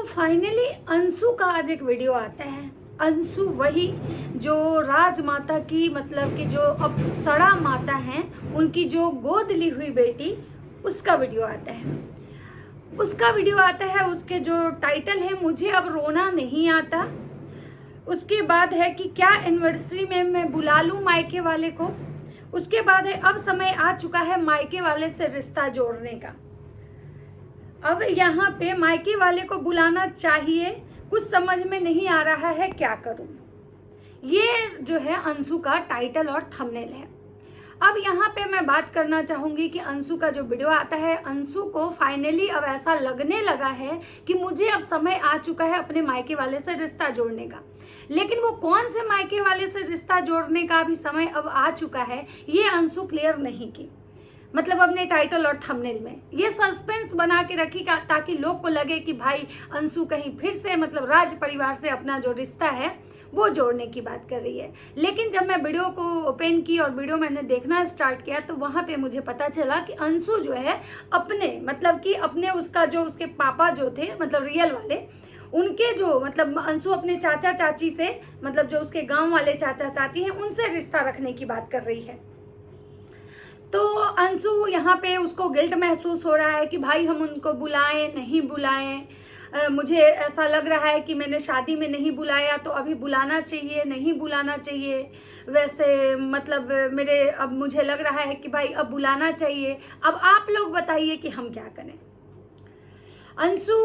Finally Anshu का आज एक वीडियो आता है। अंशु वही जो राजमाता की मतलब कि जो अप्सरा माता हैं उनकी जो गोद ली हुई बेटी, उसका वीडियो आता है। उसके जो टाइटल है मुझे अब रोना नहीं आता। उसके बाद है कि क्या एनिवर्सरी में मैं बुला लूं मायके वाले को। उसके बाद है अब समय आ चुका है मायके वाले से रिश्ता जोड़ने का। अब यहाँ पे मायके वाले को बुलाना चाहिए, कुछ समझ में नहीं आ रहा है क्या करूं। ये जो है अंशु का टाइटल और थंबनेल है। अब यहाँ पे मैं बात करना चाहूंगी कि अंशु का जो वीडियो आता है, अंशु को फाइनली अब ऐसा लगने लगा है कि मुझे अब समय आ चुका है अपने मायके वाले से रिश्ता जोड़ने का। लेकिन वो कौन से मायके वाले से रिश्ता जोड़ने का भी समय अब आ चुका है, ये अंशु क्लियर नहीं की। मतलब अपने टाइटल और थंबनेल में ये सस्पेंस बना के रखी ताकि लोग को लगे कि भाई अंशु कहीं फिर से मतलब राज परिवार से अपना जो रिश्ता है वो जोड़ने की बात कर रही है। लेकिन जब मैं वीडियो को ओपन की और वीडियो मैंने देखना स्टार्ट किया तो वहाँ पे मुझे पता चला कि अंशु जो है अपने उसका जो उसके पापा जो थे मतलब रियल वाले, उनके जो मतलब अंशु अपने चाचा चाची से मतलब जो उसके गाँव वाले चाचा चाची हैं उनसे रिश्ता रखने की बात कर रही है। तो अंशु यहाँ पे उसको गिल्ट महसूस हो रहा है कि भाई हम उनको बुलाएं नहीं बुलाएं। मुझे ऐसा लग रहा है कि मैंने शादी में नहीं बुलाया तो अभी बुलाना चाहिए नहीं बुलाना चाहिए। वैसे मतलब अब मुझे लग रहा है कि भाई अब बुलाना चाहिए। अब आप लोग बताइए कि हम क्या करें। अंशु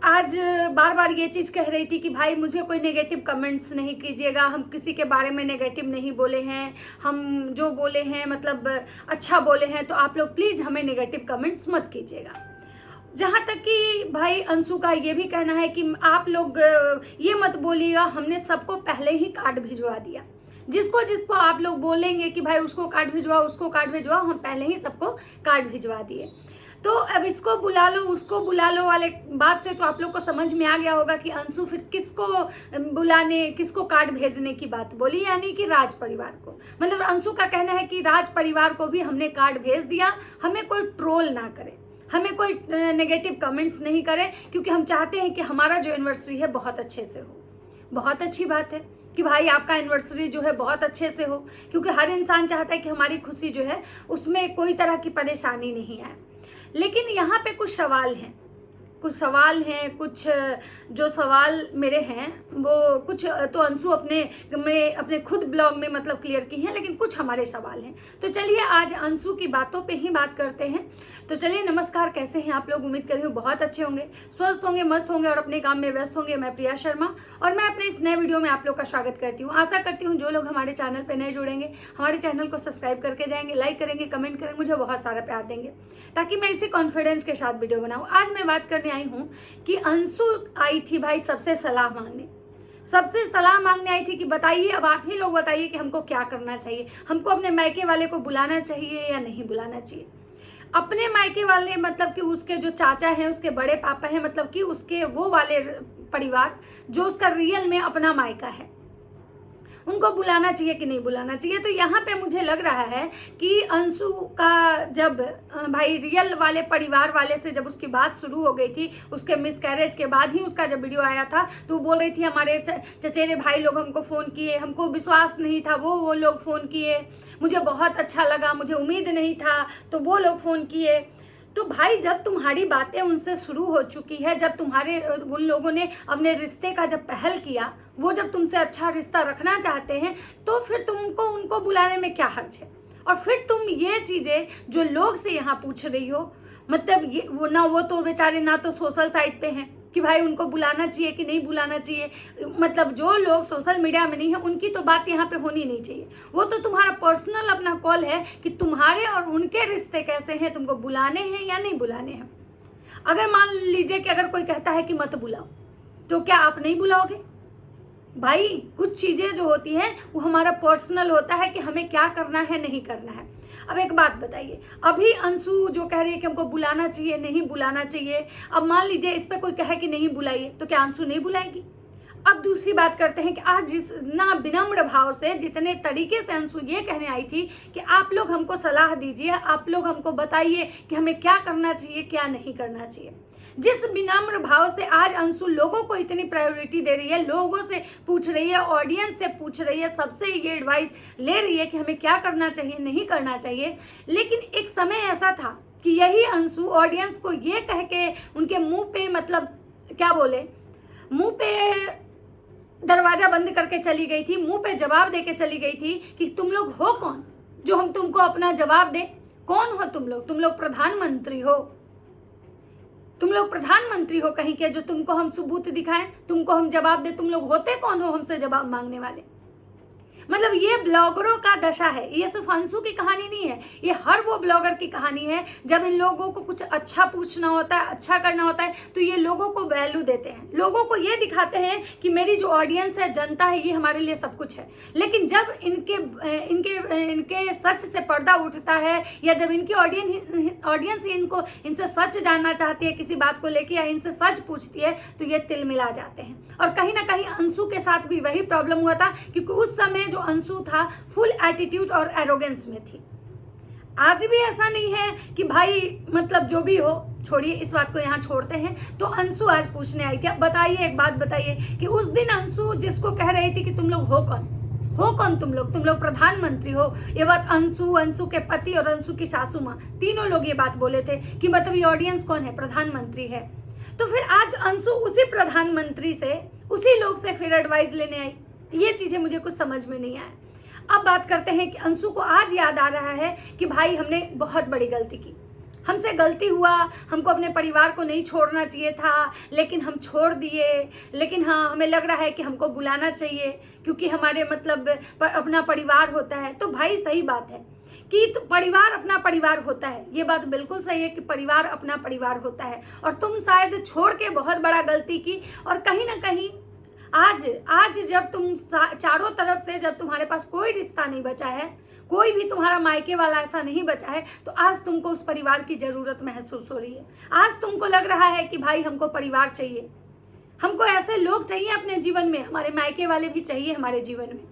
आज बार बार ये चीज़ कह रही थी कि भाई मुझे कोई नेगेटिव कमेंट्स नहीं कीजिएगा, हम किसी के बारे में नेगेटिव नहीं बोले हैं, हम जो बोले हैं मतलब अच्छा बोले हैं, तो आप लोग प्लीज़ हमें नेगेटिव कमेंट्स मत कीजिएगा। जहाँ तक कि भाई अंशु का ये भी कहना है कि आप लोग ये मत बोलिएगा, हमने सबको पहले ही कार्ड भिजवा दिया। जिसको जिसको आप लोग बोलेंगे कि भाई उसको कार्ड भिजवाओ उसको कार्ड भिजवाओ, हम पहले ही सबको कार्ड भिजवा दिए। तो अब इसको बुला लो उसको बुला लो वाले बात से तो आप लोग को समझ में आ गया होगा कि अंशु फिर किसको कार्ड भेजने की बात बोली, यानी कि राज परिवार को। मतलब अंशु का कहना है कि राज परिवार को भी हमने कार्ड भेज दिया, हमें कोई ट्रोल ना करे, हमें कोई नेगेटिव कमेंट्स नहीं करे, क्योंकि हम चाहते हैं कि हमारा जो एनिवर्सरी है बहुत अच्छे से हो। बहुत अच्छी बात है कि भाई आपका एनिवर्सरी जो है बहुत अच्छे से हो, क्योंकि हर इंसान चाहता है कि हमारी खुशी जो है उसमें कोई तरह की परेशानी नहीं आए। लेकिन यहाँ पे कुछ सवाल हैं, कुछ जो सवाल मेरे हैं वो कुछ तो अंशु अपने खुद ब्लॉग में मतलब क्लियर की हैं, लेकिन कुछ हमारे सवाल हैं। तो चलिए आज अंशु की बातों पे ही बात करते हैं। तो चलिए नमस्कार, कैसे हैं आप लोग? उम्मीद कर रही हूँ बहुत अच्छे होंगे, स्वस्थ होंगे, मस्त होंगे और अपने काम में व्यस्त होंगे। मैं प्रिया शर्मा और मैं अपने इस नए वीडियो में आप लोग का स्वागत करती हूँ। आशा करती हूँ जो लोग हमारे चैनल पर नए जुड़ेंगे हमारे चैनल को सब्सक्राइब करके जाएंगे, लाइक करेंगे, कमेंट करेंगे, मुझे बहुत सारा प्यार देंगे ताकि मैं इसी कॉन्फिडेंस के साथ वीडियो बनाऊँ। आज मैं बात करने आई हूँ कि अंशु आई थी भाई सबसे सलाह मांगने आई थी कि बताइए, अब आप ही लोग बताइए कि हमको क्या करना चाहिए, हमको अपने मायके वाले को बुलाना चाहिए या नहीं बुलाना चाहिए। अपने मायके वाले मतलब कि उसके जो चाचा हैं, उसके बड़े पापा हैं, मतलब कि उसके वो वाले परिवार जो उसका रियल में अपना मायका है, उनको बुलाना चाहिए कि नहीं बुलाना चाहिए। तो यहाँ पे मुझे लग रहा है कि अंशु का जब भाई रियल वाले परिवार वाले से जब उसकी बात शुरू हो गई थी, उसके मिसकैरेज के बाद ही उसका जब वीडियो आया था, तो वो बोल रही थी हमारे चचेरे भाई लोग हमको फ़ोन किए, हमको विश्वास नहीं था, वो लोग फ़ोन किए, मुझे बहुत अच्छा लगा, मुझे उम्मीद नहीं था, तो वो लोग फ़ोन किए। तो भाई जब तुम्हारी बातें उनसे शुरू हो चुकी है, जब उन लोगों ने अपने रिश्ते का जब पहल किया, वो जब तुमसे अच्छा रिश्ता रखना चाहते हैं, तो फिर तुमको उनको बुलाने में क्या हर्ज है? और फिर तुम ये चीज़ें जो लोग से यहाँ पूछ रही हो, मतलब ये वो तो बेचारे ना तो सोशल साइट पे हैं कि भाई उनको बुलाना चाहिए कि नहीं बुलाना चाहिए, मतलब जो लोग सोशल मीडिया में नहीं है उनकी तो बात यहाँ पे होनी नहीं चाहिए। वो तो तुम्हारा पर्सनल अपना कॉल है कि तुम्हारे और उनके रिश्ते कैसे हैं, तुमको बुलाने हैं या नहीं बुलाने हैं। अगर मान लीजिए कि अगर कोई कहता है कि मत बुलाओ, तो क्या आप नहीं बुलाओगे? भाई कुछ चीज़ें जो होती हैं वो हमारा पर्सनल होता है कि हमें क्या करना है नहीं करना है। अब एक बात बताइए, अभी अंशु जो कह रही है कि हमको बुलाना चाहिए नहीं बुलाना चाहिए, अब मान लीजिए इस पर कोई कहे कि नहीं बुलाइए, तो क्या अंशु नहीं बुलाएगी? अब दूसरी बात करते हैं कि आज जितना विनम्र भाव से, जितने तरीके से अंशु ये कहने आई थी कि आप लोग हमको सलाह दीजिए, आप लोग हमको बताइए कि हमें क्या करना चाहिए, क्या नहीं करना चाहिए। जिस विनम्र भाव से आज अंशु लोगों को इतनी प्रायोरिटी दे रही है, लोगों से पूछ रही है, ऑडियंस से पूछ रही है, सबसे ये एडवाइस ले रही है कि हमें क्या करना चाहिए, नहीं करना चाहिए। लेकिन एक समय ऐसा था कि यही अंशु ऑडियंस को ये कह के उनके मुंह पे, मतलब क्या बोले, मुंह पे दरवाजा बंद करके चली गई थी, मुंह पे जवाब दे के चली गई थी कि तुम लोग हो कौन जो हम तुमको अपना जवाब दे? कौन हो तुम लोग? तुम लोग प्रधानमंत्री हो, तुम लोग प्रधानमंत्री हो कहीं के, जो तुमको हम सबूत दिखाएं, तुमको हम जवाब दे? तुम लोग होते कौन हो हमसे जवाब मांगने वाले? मतलब ये ब्लॉगरों का दशा है। ये सिर्फ अंशु की कहानी नहीं है, ये हर वो ब्लॉगर की कहानी है। जब इन लोगों को कुछ अच्छा पूछना होता है, अच्छा करना होता है, तो ये लोगों को वैल्यू देते हैं, लोगों को ये दिखाते हैं कि मेरी जो ऑडियंस है, जनता है, ये हमारे लिए सब कुछ है। लेकिन जब इनके सच से पर्दा उठता है, या जब इनकी ऑडियंस इनसे सच जानना चाहती है किसी बात को लेकर, या इनसे सच पूछती है, तो ये तिलमिला जाते हैं। और कहीं ना कहीं अंशु के साथ भी वही प्रॉब्लम हुआ था, क्योंकि उस समय जो अंशु था फुल एटीट्यूड और एरोगेंस में थी। आज भी ऐसा नहीं है कि भाई मतलब जो भी हो, छोड़िए इस बात को यहाँ छोड़ते हैं। तो अंशु आज पूछने आई थी, अब बताइए, एक बात बताइए कि उस दिन अंशु जिसको कह रही थी कि तुम लोग हो कौन तुम लोग प्रधानमंत्री हो, ये बात अंशु के पति और अंशु की सासू माँ, तीनों लोग ये बात बोले थे कि मतलब ये ऑडियंस कौन है? प्रधानमंत्री है। तो फिर आज अंशु उसी प्रधानमंत्री से, उसी लोग से फिर एडवाइस लेने आई। ये चीजें मुझे कुछ समझ में नहीं आया। अब बात करते हैं कि अंशु को आज याद आ रहा है कि भाई हमने बहुत बड़ी गलती की, हमसे गलती हुआ, हमको अपने परिवार को नहीं छोड़ना चाहिए था, लेकिन हम छोड़ दिए। लेकिन हाँ, हमें लग रहा है कि हमको बुलाना चाहिए, क्योंकि हमारे मतलब अपना परिवार होता है। तो भाई सही बात है कि तो परिवार अपना परिवार होता है, ये बात बिल्कुल सही है कि परिवार अपना परिवार होता है। और तुम शायद छोड़ के बहुत बड़ा गलती की। और कहीं ना कहीं आज जब तुम चारों तरफ से, जब तुम्हारे पास कोई रिश्ता नहीं बचा है, कोई भी तुम्हारा मायके वाला ऐसा नहीं बचा है, तो आज तुमको उस परिवार की जरूरत महसूस हो रही है। आज तुमको लग रहा है कि भाई हमको परिवार चाहिए, हमको ऐसे लोग चाहिए अपने जीवन में, हमारे मायके वाले भी चाहिए हमारे जीवन में।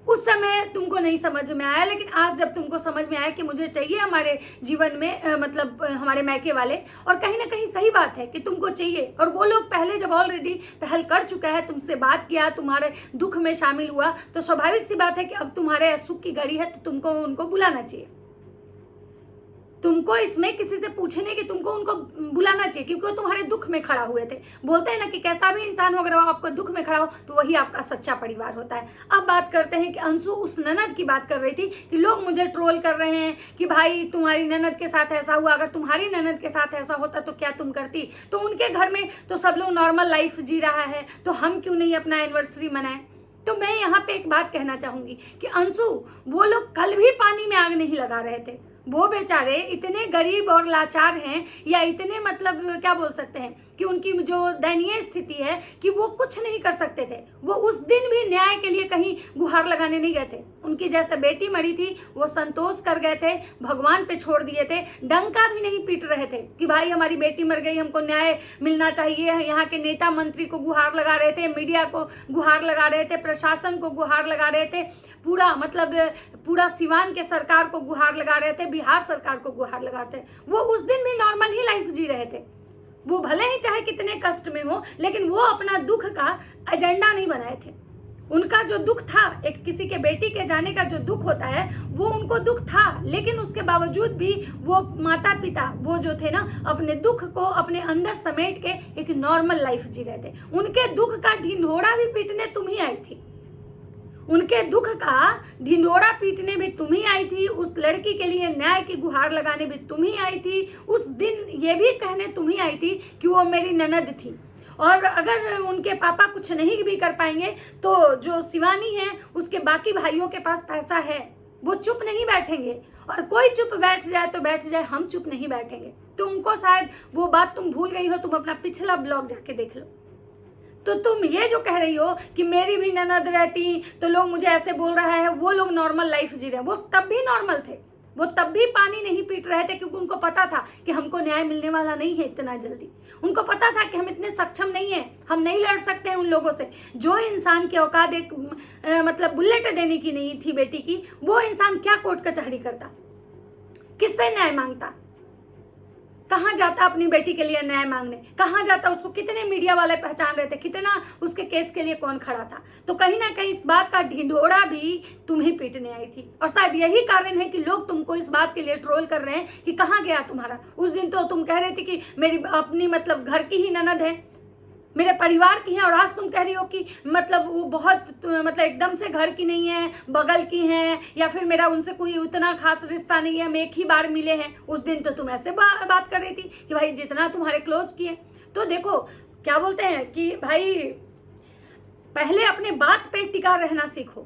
उस समय तुमको नहीं समझ में आया, लेकिन आज जब तुमको समझ में आया कि मुझे चाहिए हमारे जीवन में मतलब हमारे मायके वाले, और कहीं ना कहीं सही बात है कि तुमको चाहिए। और वो लोग पहले जब ऑलरेडी पहल कर चुका है, तुमसे बात किया, तुम्हारे दुख में शामिल हुआ, तो स्वाभाविक सी बात है कि अब तुम्हारे सुख की घड़ी है, तो तुमको उनको बुलाना चाहिए। तुमको इसमें किसी से पूछने कि तुमको उनको बुलाना चाहिए, क्योंकि वो तुम्हारे दुख में खड़ा हुए थे। बोलते हैं ना कि कैसा भी इंसान हो, अगर वो आपको दुख में खड़ा हो, तो वही आपका सच्चा परिवार होता है। अब बात करते हैं कि अंशु उस ननद की बात कर रही थी कि लोग मुझे ट्रोल कर रहे हैं कि भाई तुम्हारी ननद के साथ ऐसा हुआ, अगर तुम्हारी ननद के साथ ऐसा होता तो क्या तुम करती? तो उनके घर में तो सब लोग नॉर्मल लाइफ जी रहा है, तो हम क्यों नहीं अपना एनिवर्सरी मनाएं? तो मैं यहाँ पे एक बात कहना चाहूंगी कि अंशु, वो लोग कल भी पानी में आग नहीं लगा रहे थे। वो बेचारे इतने गरीब और लाचार हैं, या इतने मतलब क्या बोल सकते हैं कि उनकी जो दयनीय स्थिति है कि वो कुछ नहीं कर सकते थे। वो उस दिन भी न्याय के लिए कहीं गुहार लगाने नहीं गए थे। उनकी जैसे बेटी मरी थी, वो संतोष कर गए थे, भगवान पे छोड़ दिए थे, डंका भी नहीं पीट रहे थे कि भाई हमारी बेटी मर गई, हमको न्याय मिलना चाहिए। यहाँ के नेता मंत्री को गुहार लगा रहे थे, मीडिया को गुहार लगा रहे थे, प्रशासन को गुहार लगा रहे थे, पूरा सिवान के सरकार को गुहार लगा रहे थे, बिहार सरकार को गुहार लगाते। वो उस दिन भी नॉर्मल ही लाइफ जी रहे थे। वो भले ही चाहे कितने कष्ट में हो, लेकिन वो अपना दुख का एजेंडा नहीं बनाए थे। उनका जो दुख था, एक किसी के बेटी के जाने का जो दुख होता है, वो उनको दुख था, लेकिन उसके बावजूद भी वो माता पिता वो जो थे ना, अपने दुख को अपने अंदर समेट के एक नॉर्मल लाइफ जी रहे थे। उनके दुख का ढिंढोरा भी पीटने तुम ही आई थी, उनके दुख का ढिंढोरा पीटने भी तुम ही आई थी, उस लड़की के लिए न्याय की गुहार लगाने भी तुम ही आई थी, उस दिन ये भी कहने तुम ही आई थी कि वो मेरी ननद थी। और अगर उनके पापा कुछ नहीं भी कर पाएंगे, तो जो शिवानी है उसके बाकी भाइयों के पास पैसा है, वो चुप नहीं बैठेंगे। और कोई चुप बैठ जाए तो बैठ जाए, हम चुप नहीं बैठेंगे। तुमको शायद वो बात तुम भूल गई हो, तुम अपना पिछला ब्लॉग जाके देख लो। तो तुम ये जो कह रही हो कि मेरी भी ननद रहती तो लोग मुझे ऐसे बोल रहा है, वो लोग नॉर्मल लाइफ जी रहे हैं, वो तब भी नॉर्मल थे, वो तब भी पानी नहीं पीट रहे थे, क्योंकि उनको पता था कि हमको न्याय मिलने वाला नहीं है इतना जल्दी। उनको पता था कि हम इतने सक्षम नहीं हैं, हम नहीं लड़ सकते हैं उन लोगों से। जो इंसान की औकात एक मतलब बुलेट देने की नहीं थी बेटी की, वो इंसान क्या कोर्ट कचहरी करता, किससे न्याय मांगता, कहाँ जाता अपनी बेटी के लिए न्याय मांगने, कहाँ जाता, उसको कितने मीडिया वाले पहचान रहे थे, कितना उसके केस के लिए कौन खड़ा था। तो कहीं ना कहीं इस बात का ढिंढोरा भी तुम ही पीटने आई थी, और शायद यही कारण है कि लोग तुमको इस बात के लिए ट्रोल कर रहे हैं कि कहाँ गया तुम्हारा। उस दिन तो तुम कह रही थी कि मेरी अपनी मतलब घर की ही ननद है, मेरे परिवार की है, और आज तुम कह रही हो कि मतलब वो बहुत मतलब एकदम से घर की नहीं है, बगल की हैं, या फिर मेरा उनसे कोई उतना खास रिश्ता नहीं है, हम एक ही बार मिले हैं। उस दिन तो तुम ऐसे बात कर रही थी कि भाई जितना तुम्हारे क्लोज किए। तो देखो क्या बोलते हैं कि भाई पहले अपने बात पे टिका रहना सीखो,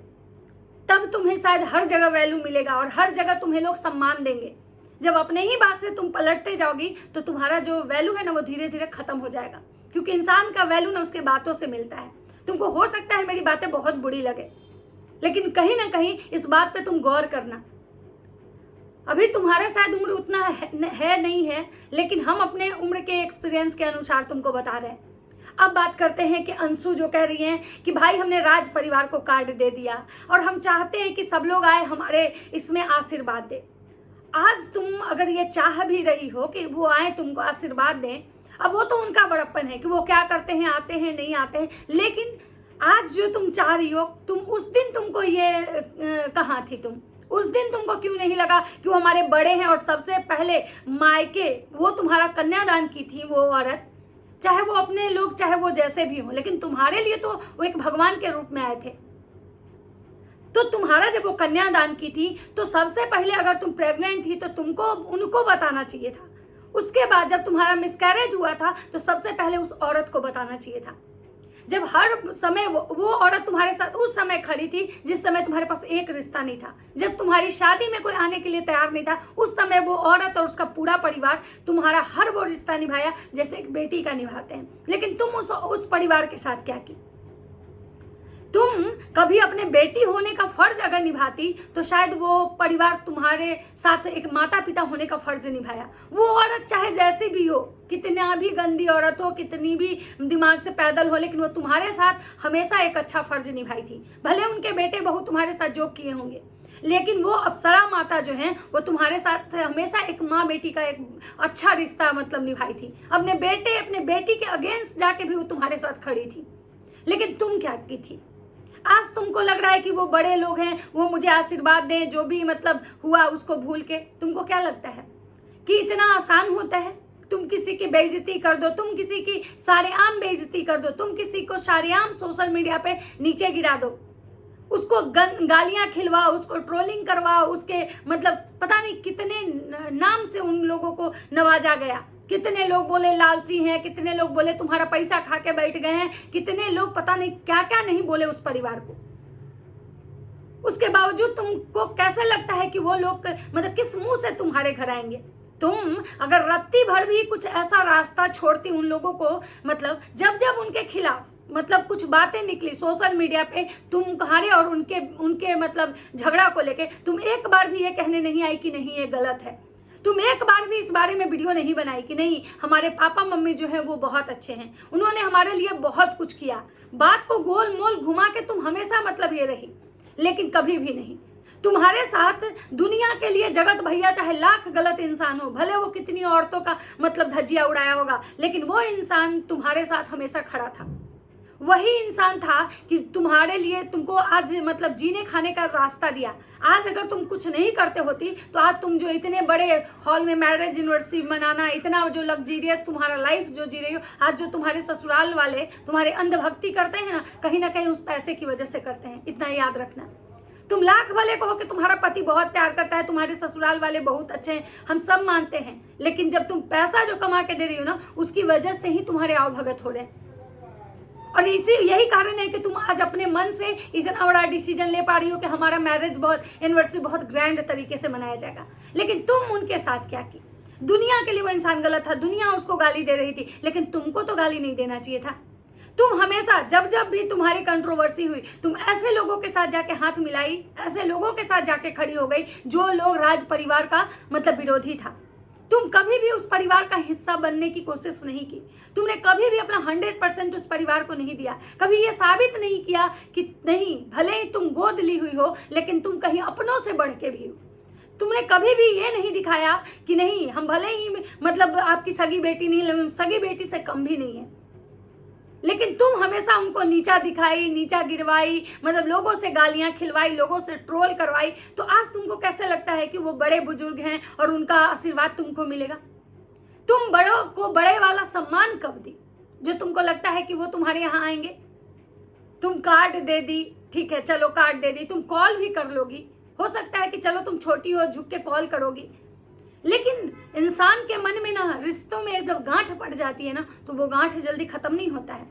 तब तुम्हें शायद हर जगह वैल्यू मिलेगा और हर जगह तुम्हें लोग सम्मान देंगे। जब अपने ही बात से तुम पलटते जाओगी तो तुम्हारा जो वैल्यू है ना वो धीरे धीरे खत्म हो जाएगा, क्योंकि इंसान का वैल्यू ना उसके बातों से मिलता है। तुमको हो सकता है मेरी बातें बहुत बुरी लगे, लेकिन कहीं ना कहीं इस बात पे तुम गौर करना। अभी तुम्हारा शायद उम्र उतना है नहीं है, लेकिन हम अपने उम्र के एक्सपीरियंस के अनुसार तुमको बता रहे हैं। अब बात करते हैं कि अंशु जो कह रही हैं कि भाई हमने राज परिवार को कार्ड दे दिया और हम चाहते हैं कि सब लोग आए हमारे इसमें आशीर्वाद दे। आज तुम अगर ये चाह भी रही हो कि वो आए तुमको आशीर्वाद दें, अब वो तो उनका बड़प्पन है कि वो क्या करते हैं, आते हैं नहीं आते हैं, लेकिन आज जो तुम चाह रही हो, तुम उस दिन तुमको ये कहाँ थी तुम? उस दिन तुमको क्यों नहीं लगा कि वो हमारे बड़े हैं और सबसे पहले मायके वो तुम्हारा कन्यादान की थी वो औरत, चाहे वो अपने लोग चाहे वो जैसे भी हो, लेकिन तुम्हारे लिए तो वो एक भगवान के रूप में आए थे। तो तुम्हारा जब वो कन्यादान की थी तो सबसे पहले अगर तुम प्रेग्नेंट थी तो तुमको उनको बताना चाहिए था। उसके बाद जब तुम्हारा मिसकैरेज हुआ था तो सबसे पहले उस औरत को बताना चाहिए था। जब हर समय वो औरत तुम्हारे साथ उस समय खड़ी थी जिस समय तुम्हारे पास एक रिश्ता नहीं था, जब तुम्हारी शादी में कोई आने के लिए तैयार नहीं था, उस समय वो औरत और उसका पूरा परिवार तुम्हारा हर वो रिश्ता निभाया जैसे एक बेटी का निभाते हैं। लेकिन तुम उस परिवार के साथ क्या की? तुम कभी अपने बेटी होने का फर्ज अगर निभाती तो शायद वो परिवार तुम्हारे साथ एक माता पिता होने का फर्ज निभाया। वो औरत चाहे जैसी भी हो, कितना भी गंदी औरत हो, कितनी भी दिमाग से पैदल हो, लेकिन वो तुम्हारे साथ हमेशा एक अच्छा फर्ज निभाई थी। भले उनके बेटे बहू तुम्हारे साथ जो किए होंगे, लेकिन वो अप्सरा माता जो हैं वो तुम्हारे साथ हमेशा एक माँ बेटी का एक अच्छा रिश्ता मतलब निभाई थी। अपने बेटी के अगेंस्ट जाके भी वो तुम्हारे साथ खड़ी थी। लेकिन तुम क्या की थी? आज तुमको लग रहा है कि वो बड़े लोग हैं, वो मुझे आशीर्वाद दें, जो भी मतलब हुआ उसको भूल के। तुमको क्या लगता है कि इतना आसान होता है? तुम किसी की बेइज्जती कर दो, तुम किसी की सारेआम बेइज्जती कर दो, तुम किसी को सारेआम सोशल मीडिया पे नीचे गिरा दो, उसको गालियां खिलवाओ, उसको ट्रोलिंग करवाओ, उसके मतलब पता नहीं कितने नाम से उन लोगों को नवाजा गया। कितने लोग बोले लालची हैं, कितने लोग बोले तुम्हारा पैसा खा के बैठ गए हैं, कितने लोग पता नहीं क्या क्या नहीं बोले उस परिवार को। उसके बावजूद तुमको कैसे लगता है कि वो लोग मतलब किस मुंह से तुम्हारे घर आएंगे? तुम अगर रत्ती भर भी कुछ ऐसा रास्ता छोड़ती उन लोगों को, मतलब जब उनके खिलाफ मतलब कुछ बातें निकली सोशल मीडिया पे तुम्हारे और उनके मतलब झगड़ा को लेके, तुम एक बार भी ये कहने नहीं आई कि नहीं ये गलत है। तुम एक बार भी इस बारे में वीडियो नहीं बनाई कि नहीं हमारे पापा मम्मी जो है वो बहुत अच्छे हैं, उन्होंने हमारे लिए बहुत कुछ किया। बात को गोल मोल घुमा के तुम हमेशा मतलब ये रही, लेकिन कभी भी नहीं। तुम्हारे साथ दुनिया के लिए जगत भैया चाहे लाख गलत इंसान हो, भले वो कितनी औरतों का मतलब धज्जिया उड़ाया होगा, लेकिन वो इंसान तुम्हारे साथ हमेशा खड़ा था। वही इंसान था कि तुम्हारे लिए तुमको आज मतलब जीने खाने का रास्ता दिया। आज अगर तुम कुछ नहीं करते होती तो आज तुम जो इतने बड़े हॉल में मैरिज एनिवर्सरी मनाना, इतना जो लग्जीरियस तुम्हारा लाइफ जो जी रही हो, आज जो तुम्हारे ससुराल वाले तुम्हारे अंधभक्ति करते हैं ना कहीं उस पैसे की वजह से करते हैं। इतना याद रखना। तुम लाख भले कहो कि तुम्हारा पति बहुत प्यार करता है, तुम्हारे ससुराल वाले बहुत अच्छे हैं, हम सब मानते हैं, लेकिन जब तुम पैसा जो कमा के दे रही हो ना, उसकी वजह से ही तुम्हारे आवभगत हो रहे हैं। और यही कारण है कि तुम आज अपने मन से इतना बड़ा डिसीजन ले पा रही हो कि हमारा मैरिज एनिवर्सरी बहुत ग्रैंड तरीके से मनाया जाएगा। लेकिन तुम उनके साथ क्या की? दुनिया के लिए वो इंसान गलत था, दुनिया उसको गाली दे रही थी, लेकिन तुमको तो गाली नहीं देना चाहिए था। तुम हमेशा जब जब भी तुम्हारी कंट्रोवर्सी हुई, तुम ऐसे लोगों के साथ जाके हाथ मिलाई, ऐसे लोगों के साथ जाके खड़ी हो गई जो लोग राज परिवार का मतलब विरोधी था। तुम कभी भी उस परिवार का हिस्सा बनने की कोशिश नहीं की। तुमने कभी भी अपना 100% उस परिवार को नहीं दिया। कभी ये साबित नहीं किया कि नहीं, भले ही तुम गोद ली हुई हो लेकिन तुम कहीं अपनों से बढ़ के भी हो। तुमने कभी भी ये नहीं दिखाया कि नहीं, हम भले ही मतलब आपकी सगी बेटी नहीं, सगी बेटी से कम भी नहीं है, लेकिन तुम हमेशा उनको नीचा दिखाई, नीचा गिरवाई, मतलब लोगों से गालियां खिलवाई, लोगों से ट्रोल करवाई। तो आज तुमको कैसे लगता है कि वो बड़े बुजुर्ग हैं और उनका आशीर्वाद तुमको मिलेगा? तुम बड़ों को बड़े वाला सम्मान कब दी जो तुमको लगता है कि वो तुम्हारे यहाँ आएंगे? तुम कार्ड दे दी, ठीक है, चलो कार्ड दे दी, तुम कॉल भी कर लोगी, हो सकता है कि चलो तुम छोटी हो, झुक के कॉल करोगी, लेकिन इंसान के मन में ना, रिश्तों में जब गांठ पड़ जाती है ना, तो वो गांठ जल्दी खत्म नहीं होता है।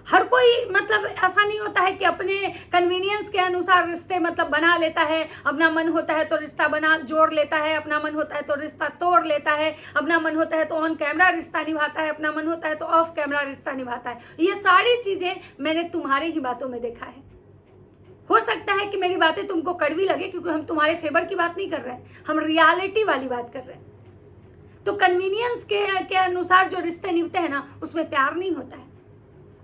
हर कोई मतलब ऐसा नहीं होता है कि अपने कन्वीनियंस के अनुसार रिश्ते मतलब बना लेता है। अपना मन होता है तो रिश्ता बना जोड़ लेता है, अपना मन होता है तो रिश्ता तोड़ लेता है, अपना मन होता है तो ऑन कैमरा रिश्ता निभाता है, अपना मन होता है तो ऑफ कैमरा रिश्ता निभाता है। ये सारी चीजें मैंने तुम्हारे ही बातों में देखा है। हो सकता है कि मेरी बातें तुमको कड़वी लगे, क्योंकि हम तुम्हारे फेवर की बात नहीं कर रहे हैं, हम रियलिटी वाली बात कर रहे हैं। तो कन्वीनियंस के अनुसार जो रिश्ते निभते हैं ना, उसमें प्यार नहीं होता है।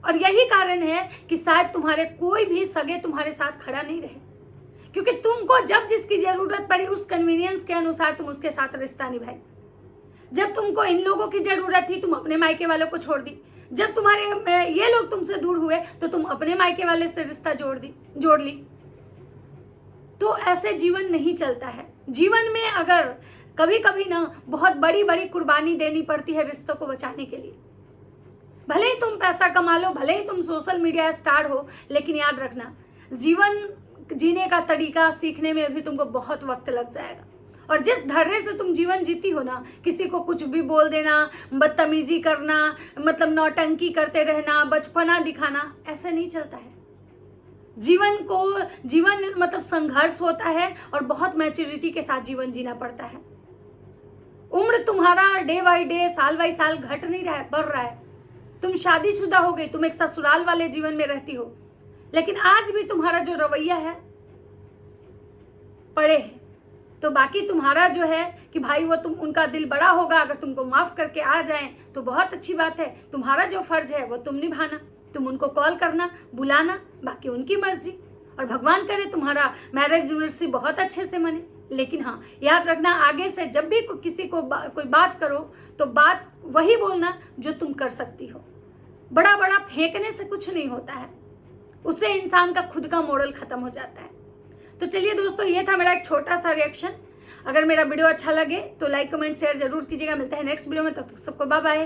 और यही कारण है कि शायद तुम्हारे कोई भी सगे तुम्हारे साथ खड़ा नहीं रहे, क्योंकि तुमको जब जिसकी जरूरत पड़ी उस कन्वीनियंस के अनुसार तुम उसके साथ रिश्ता निभाई। जब तुमको इन लोगों की जरूरत थी, तुम अपने मायके वालों को छोड़ दी। जब तुम्हारे ये लोग तुमसे दूर हुए तो तुम अपने मायके वाले से रिश्ता जोड़ ली। तो ऐसे जीवन नहीं चलता है। जीवन में अगर कभी कभी ना बहुत बड़ी बड़ी कुर्बानी देनी पड़ती है रिश्तों को बचाने के लिए। भले ही तुम पैसा कमा लो, भले ही तुम सोशल मीडिया स्टार हो, लेकिन याद रखना, जीवन जीने का तरीका सीखने में भी तुमको बहुत वक्त लग जाएगा। और जिस धैर्य से तुम जीवन जीती हो ना, किसी को कुछ भी बोल देना, बदतमीजी करना, मतलब नौटंकी करते रहना, बचपना दिखाना, ऐसे नहीं चलता है। जीवन मतलब संघर्ष होता है और बहुत मैच्योरिटी के साथ जीवन जीना पड़ता है। उम्र तुम्हारा डे बाई डे, साल बाई साल घट नहीं रहा है, बढ़ रहा है। तुम शादीशुदा हो गई, तुम एक ससुराल वाले जीवन में रहती हो, लेकिन आज भी तुम्हारा जो रवैया है पड़े है। तो बाकी तुम्हारा जो है कि भाई वो तुम, उनका दिल बड़ा होगा, अगर तुमको माफ करके आ जाएं तो बहुत अच्छी बात है। तुम्हारा जो फर्ज है वो तुम निभाना, तुम उनको कॉल करना, बुलाना, बाकी उनकी मर्जी। और भगवान करे तुम्हारा मैरिज एनिवर्सरी बहुत अच्छे से मने। लेकिन हाँ, याद रखना, आगे से जब भी किसी को कोई बात करो तो बात वही बोलना जो तुम कर सकती हो। बड़ा बड़ा फेंकने से कुछ नहीं होता है, उससे इंसान का खुद का मॉडल खत्म हो जाता है। तो चलिए दोस्तों, ये था मेरा एक छोटा सा रिएक्शन। अगर मेरा वीडियो अच्छा लगे तो लाइक कमेंट शेयर जरूर कीजिएगा। मिलता है नेक्स्ट वीडियो में, तब तक सबको बाय बाय।